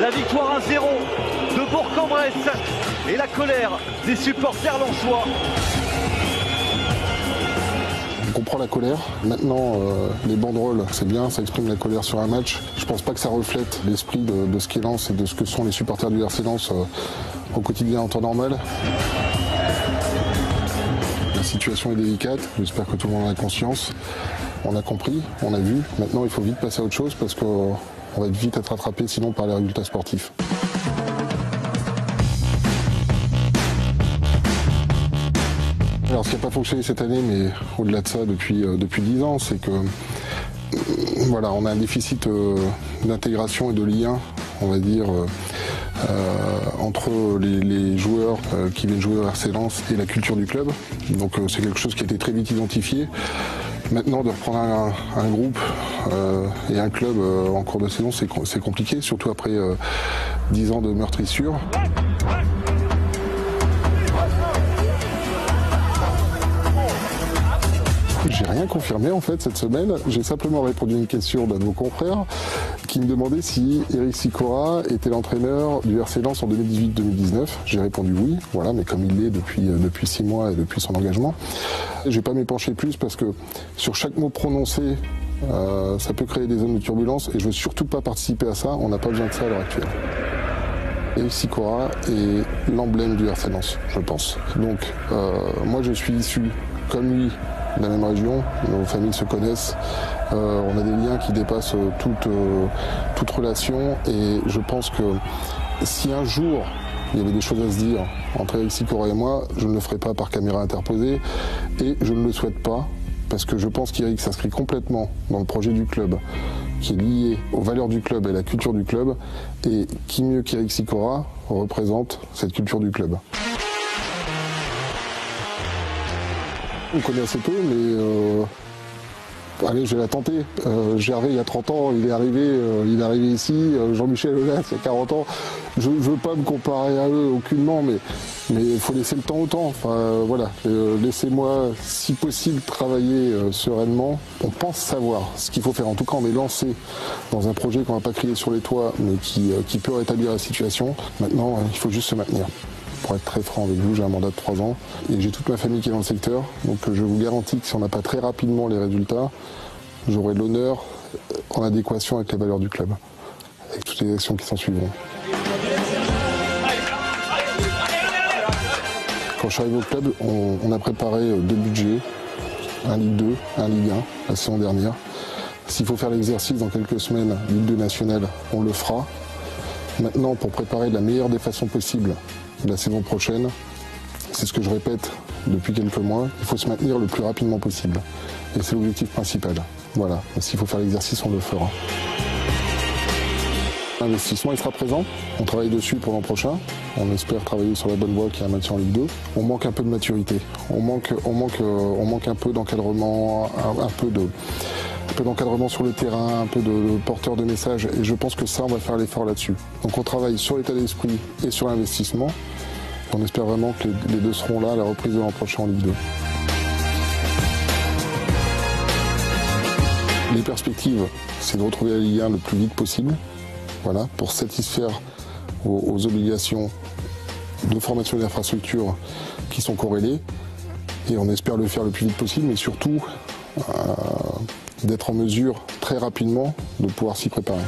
La victoire 1-0 de Bourg-en-Bresse et la colère des supporters lensois. On comprend la colère. Maintenant, les banderoles, c'est bien, ça exprime la colère sur un match. Je pense pas que ça reflète l'esprit de ce qu'est Lens et de ce que sont les supporters du RC Lens au quotidien en temps normal. La situation est délicate, j'espère que tout le monde en a conscience. On a compris, on a vu. Maintenant, il faut vite passer à autre chose parce qu'on va vite être rattrapé sinon par les résultats sportifs. Alors ce qui n'a pas fonctionné cette année, mais au-delà de ça depuis 10 ans, c'est que voilà, on a un déficit d'intégration et de lien, on va dire, entre les joueurs qui viennent jouer au RC Lens et la culture du club. Donc c'est quelque chose qui a été très vite identifié. Maintenant, de reprendre un groupe et un club en cours de saison, c'est compliqué, surtout après 10 ans de meurtrissure. J'ai rien confirmé en fait cette semaine, j'ai simplement répondu à une question d'un de vos confrères qui me demandait si Eric Sicora était l'entraîneur du RC Lens en 2018-2019. J'ai répondu oui, voilà, mais comme il l'est depuis 6 mois et depuis son engagement. Je ne vais pas m'épancher plus parce que sur chaque mot prononcé, ça peut créer des zones de turbulence et je ne veux surtout pas participer à ça, on n'a pas besoin de ça à l'heure actuelle. Eric Sicora est l'emblème du RC Lens, je pense. Donc moi je suis issu, comme lui, de la même région, nos familles se connaissent, on a des liens qui dépassent toute relation et je pense que si un jour il y avait des choses à se dire entre Eric Sicora et moi, je ne le ferai pas par caméra interposée et je ne le souhaite pas parce que je pense qu'Eric s'inscrit complètement dans le projet du club qui est lié aux valeurs du club et à la culture du club et qui mieux qu'Eric Sicora représente cette culture du club. On connaît assez peu, mais allez, je vais la tenter. Gervais, il y a 30 ans, il est arrivé ici. Jean-Michel Aulas, il y a 40 ans. Je ne veux pas me comparer à eux aucunement, mais il faut laisser le temps au temps. Enfin, voilà, laissez-moi, si possible, travailler sereinement. On pense savoir ce qu'il faut faire. En tout cas, on est lancé dans un projet qu'on ne va pas crier sur les toits, mais qui peut rétablir la situation. Maintenant, il faut juste se maintenir. Pour être très franc avec vous, j'ai un mandat de 3 ans et j'ai toute ma famille qui est dans le secteur. Donc je vous garantis que si on n'a pas très rapidement les résultats, j'aurai l'honneur en adéquation avec les valeurs du club, avec toutes les actions qui s'en suivront. Quand je suis arrivé au club, on a préparé 2 budgets, un Ligue 2, un Ligue 1, la saison dernière. S'il faut faire l'exercice dans quelques semaines, Ligue 2 nationale, on le fera. Maintenant, pour préparer de la meilleure des façons possibles la saison prochaine, c'est ce que je répète depuis quelques mois, il faut se maintenir le plus rapidement possible. Et c'est l'objectif principal. Voilà, s'il faut faire l'exercice, on le fera. L'investissement, il sera présent. On travaille dessus pour l'an prochain. On espère travailler sur la bonne voie qui est un maintien en Ligue 2. On manque un peu de maturité. On manque un peu d'encadrement, un peu d'encadrement sur le terrain, un peu de porteur de messages. Et je pense que ça, on va faire l'effort là-dessus. Donc on travaille sur l'état d'esprit et sur l'investissement. On espère vraiment que les deux seront là à la reprise de l'an prochain en Ligue 2. Les perspectives, c'est de retrouver la Ligue 1 le plus vite possible, voilà, pour satisfaire aux obligations de formation et d'infrastructures qui sont corrélées. Et on espère le faire le plus vite possible, mais surtout d'être en mesure très rapidement de pouvoir s'y préparer.